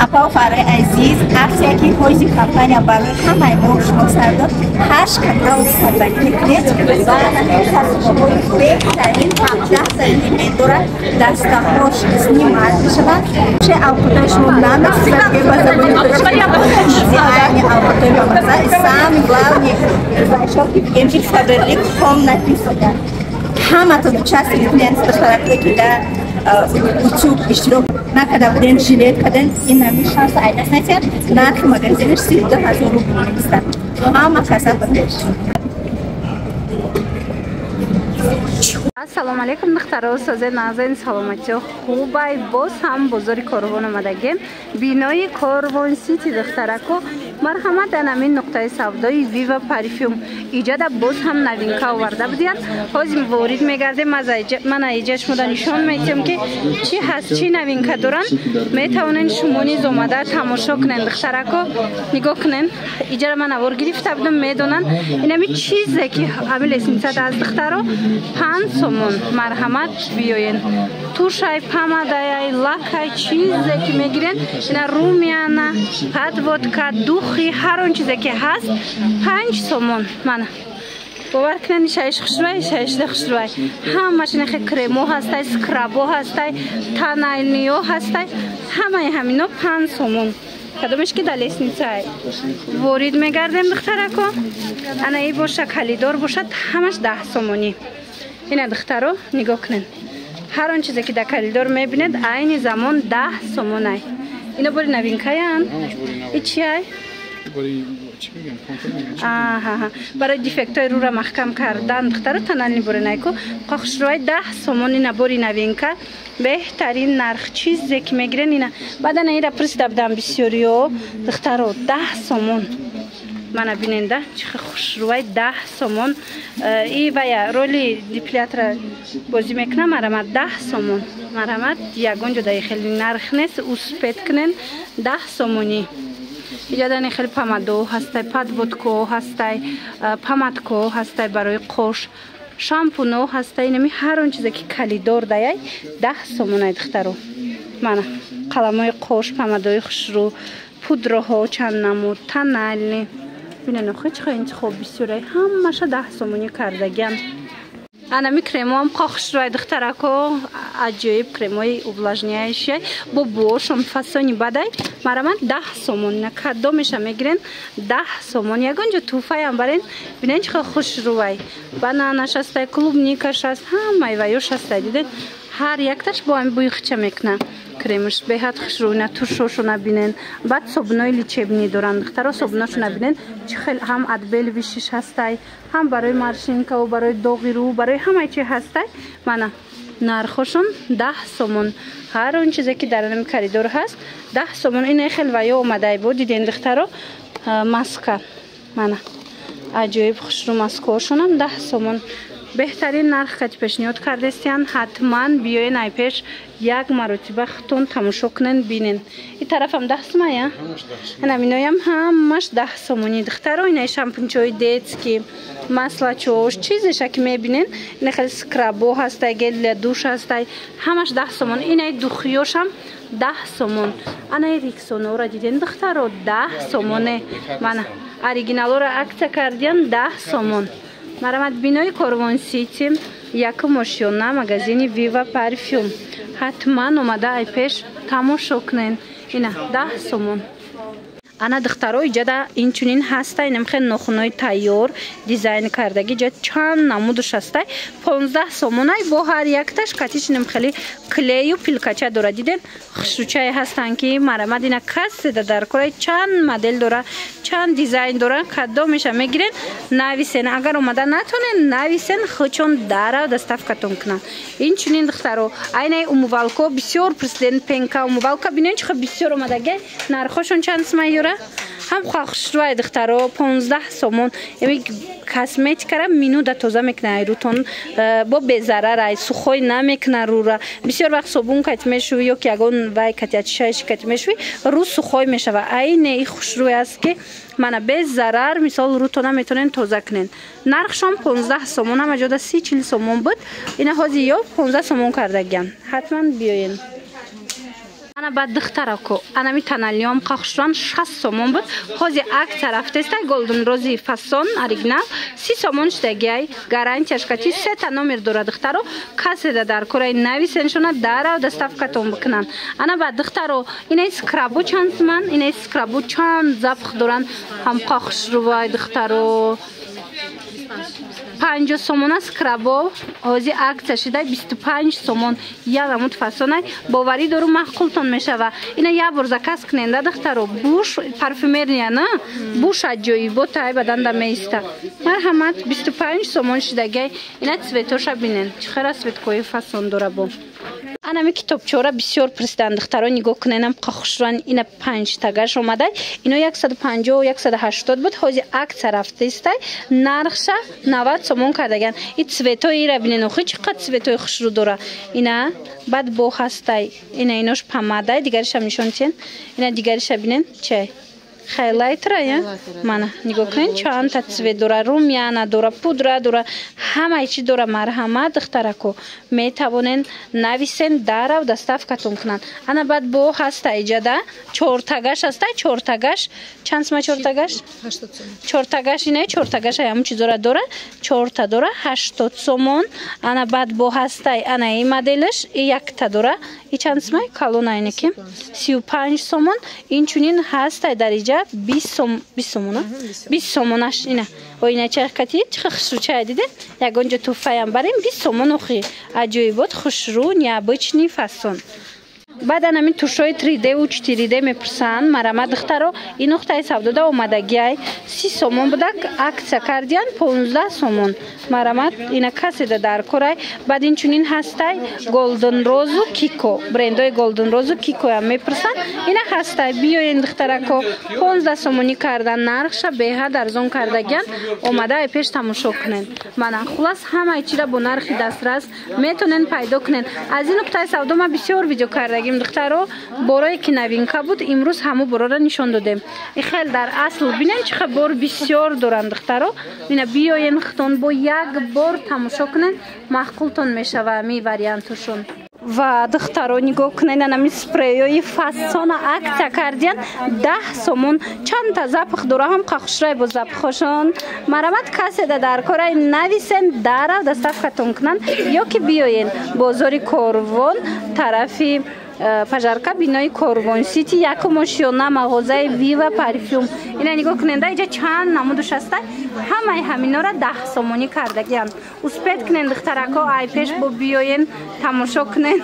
апа фарай азиз акция ки ҳози компания барои ҳамаи мо шумо сардод 8 канал сардагӣ беҳтарин 17 сантиметр дорад дастаҳош снимат мешавад ше алкотои шумо намесизад ба забони дизайни алкотои бамаза самый главный зашёрки пигемчик фаберлик ком написано ҳаматон участник клиент дохтаракле ки да учуб иштирок накарда буден жилет каден ин нами шанс айдас натиад нархи магазинаш 32000 рубль места ҳама каса бадеш. Ассалому алейкум духтаро созен назен саломатиё хубай боз ҳам бозори Корвон омадагем бинои Корвон сити духтарако марҳамат дар намин нуқтаи савдои Viva парфюм иҷада боз ҳам новинка оварда будиянд ҳозир ворид мегардем ман иҷа шумода нишон медиҳам ки чӣ ҳаст чӣ новинка доранд метавонед шумо низ омада тамошо кунед духтарако нигоҳ кунед иҷара ман авор гирифта будам медонанд инами чизе ки ҳами лесница аст духтаро 5 сомон марҳамат биёен тушай помадаяй лакай чизе ки мегирен ина румяна подводка духи ҳар он чизе ки ҳаст 5 сомон мана бовар кунед шайш хушрӯй ҳамаш нахе кремо ҳастай скрабо ҳастай тональниё ҳастай ҳамаи ҳамино 5 сомон кадомеш ки дар лесницаи ворид мегардем духтарако ана и боша калидор бошад ҳамаш 10 сомонӣ ина духтаро нигоҳ кунед ҳар он чизе ки дар калидор мебинед айни замон 10 сомонай ина бори новинкаян и чиай барои дефектҳои рӯра маҳкам кардан духтаро тональни боринайку хушрӯи 10 сомон ина бори новинка беҳтарин нарх чизе ки мегирен ина баъдан ира пурсида будам бисёриё духтаро 10 сомон мана биненда чихе хушрӯи 10 сомон и вая роли депилятора бозӣ мекуна марҳамат 10 сомон марҳамат ягон ҷодаи хеле нарх нест успед кунен 10 сомонӣ иҷадани хеле помадо ҳастай подводко ҳастай помадко ҳастай барои қош шампуно ҳастай нами ҳар он чизе ки калидор даяй 10 сомонай духтаро мана қаламои қош помадои хушрӯ пудроҳо чанднамуд тональни бинен охичха интихоб бисёрай ҳамаша 10 сомонӣ кардагиам анами кремоам хушрӯи духтарако аҷоиб кремои увлажняющий бо бошам фасони бадай марҳамат 10 сомон ина кадомеша мегирен 10 сомон ягон ҷо туҳфаям барен бинен чихел хушрӯай бананаш ҳастай клубникаш аст ҳамаи ваёш ҳастай дидед ҳар якташ бо ҳами бӯи хича мекуна кремаш беҳад хушрӯ ина тушошо набинен баъд собунои лечебни доранд духтаро собунашо набинен чихел ҳам адбел вишиш ҳастай ҳам барои маршинкаву барои доғи рӯ барои ҳамаи чи ҳастай мана нархошон 10 сомон ҳар он чизе ки дар нами коридор ҳаст 10 сомон ина хел ваё омадай бо диден духтаро маска мана аҷоиб хушрӯ маскаошонам 10 сомон беҳтарин нарх кати пешниҳод кардестиян ҳатман биёен айпеш як маротиба хутон тамошо кунен бинен и тарафам 10 сомая наминоям ҳамаш 10 сомонӣ духтаро ина шампунчои детский маслачош чизеша ки мебинен ина хеле скрабо ҳастай гел для душ ҳастай ҳамаш 10 сомон инаи духиёшам 10 сомон анаи риксонора диден духтаро 10 сомоне мана оригиналора акция кардиян 10 сомон марҳамат бинои Корвон сити якум ошёна магазини Viva парфюм ҳатман омада айпеш тамошо кунен ина 10 сомон ана духтаро иҷада инчунин ҳастай намхе нохунои тайёр дизайн кардаги ҷа чанд намудуш ҳастай 15 сомонай бо ҳар якташ катиш намхели клею пилкача дора диден хушрӯчае ҳастан ки марҳамат ина касседа дар корай чанд модел дора чанд дизайн дора кадомеша мегирен нависен агар омада натонен нависен хучон дара доставкатон кунанд инчунин духтаро айнаи умувалко бисёр пурсиден пенка умувалка бинен чихе бисёр омадаги нархошон чанд сомайёра ҳам хушрӯи духтаро 15 сомон ями косметикара минуда тоза мекунад рӯтон бо безарарай сухой намекунад рӯра бисёр вақт собун кати мешуви ё ки ягон вай катиачишаиш кати мешуви рӯ сухой мешава айне и хушрӯи аст ки мана без зарар мисол рӯтона метавонен тоза кунен нархшон 15 сомон ҳама ҷода 30-40 сомон буд ина ҳозир ё 15 сомон кардагиан ҳатман биёен ана бад духтарако ана метаналиом қахшран 60 сомон буд ҳози акция рафтестай голден рози фасон оригинал 30 сомон штагай гарантияш кати сета номер дора духтаро каседа дар кораи нависеншона дарав доставкатон бикунан ана бад духтаро инаи скрабу чансман инаи скрабу чанд запх доран ҳам қахшрувай духтаро 50 сомон аст крабо ҳози акция шида 25 сомон як амуд фасонай боварӣ дору маҳқултон мешава ина як бор заказ куненда духтаро буш парфюмерия на буш аҷоиботай баданда меиста марҳамат 25 сомон шидагай ина цветоша бинен чӣ хела цветкои фасон дора бо анами китобчора бисёр пурсидан духтаро нигоҳ куненам қахшран ина 5 тагаш омадай ино 150 180 буд ҳози акция рафтестай нархша 90 сомон кардаган и цветои ира бинен охи чӣ қад цветои хушрӯ дора ина бад бо ҳастай ина инош помадай дигаришам нишон тен ина дигариша бинен чай хайлайтра я мана нигоҳ кунен чанда цвет дора румяна дора пудра дора ҳамаи чӣ дора марҳамат духтарако метавонен нависен дарав доставкатон кунанд ана баъд бо ҳаста иҷада чортагаш ҳастай чортагаш чанд сма чортагаш 80 сомон чортагаш ина чортагаш ҳамун чизора дора чорта дора 80 сомон ана баъд бо ҳастай ана и моделиш и якта дора и чанд сма калона инеки 35 сомон инчунин ҳастай дар иҷа 20 сомон 20 сомонаш ина оина чахкати чахшучай диде ягонҷа туфаям барем 20 сомон охи аҷоибот хушрӯ необычный фасон баъд анами тушои 3D у 4D мепурсанд марама духтаро ин нуқтаи савдода омадагиай 30 сомон будак акция кардиян 15 сомон марамат ина каседа дар корай баъд инчунин ҳастай голден розу кико брендои голден розу кикоям мепурсанд ина ҳастай биёен духтарако 15 сомонӣ кардан нархша беҳад арзон кардагиян омадаи пеш тамошо кунен мана хулас ҳамаи чира бо нархи дастрас метонен пайдо кунен аз ин нуқтаи савдо ма бисёр видео кардагим духтаро борое ки новинка буд имрӯз ҳаму борора нишон додем ихел дар асл бинен чӣ қадр бор бисёр доранд духтаро ина биёен хитон бо як бор тамошо кунен маҳқултон мешава ми вариантушон ва духтаро нигоҳ кунен анами спреёи фасона акция кардиян 10 сомон чанда запах дора ҳам қахшрай бо запахошон марамат каседа дар кораи нависен дарав доставкатон кунанд ё ки биёен бозори корвон тарафи пажарка бинои корвон сити якумошёна мағозаи вива парфюм ина нигоҳ куненда иҷа чанд намудуш ҳастай ҳамаи ҳаминора 10 сомонӣ кардагиянд успед кунен духтарако ай пеш бо биёен тамошо кунен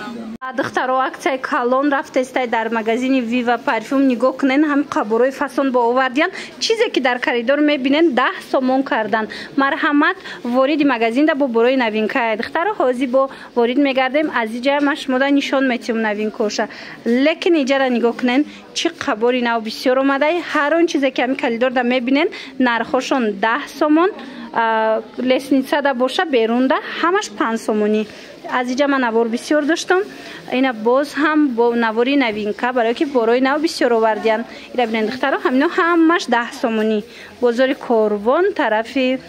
духтаро аксияи калон рафтестай дар магазини вива парфюм нигоҳ кунен ҳами қаборои фасон бо овардиян чизе ки дар коридор мебинен 10 сомон кардан марҳамат вориди магазинда бо борои новинкае духтаро ҳозир бо ворид мегардем аз иҷа ма шумода нишон метиҳум новинкоша лекин иҷара нигоҳ кунен чӣ қабори нав бисёр омадаи ҳар он чизе ки ҳами коридорда мебинен нархошон 10 сомон лесницада боша берунда ҳамаш 5 сомонӣ аз иҷа ман навор бисёр доштам ина боз ҳам бо навори новинка барое ки борои нав бисёр овардиян ира бинен духтаро ҳамино ҳамаш 10 сомонӣ бозори корвон тарафи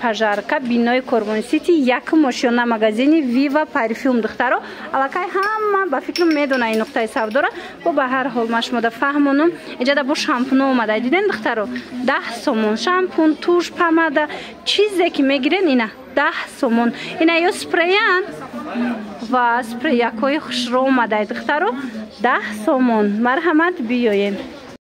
пажарка бинои корвон сити якум ошёна магазини вива парфюм духтаро аллакай ҳама ба фикрам медона ин нуқтаи савдора бо ба ҳар ҳол ма шумода фаҳмонум иҷада бо шампуно омадай диден духтаро 10 сомон шампун туш помада чизе ки мегирен ина 10 сомон ина ё спреян ва спреякои хушрӯ омадай духтаро 10 сомон марҳамат биёен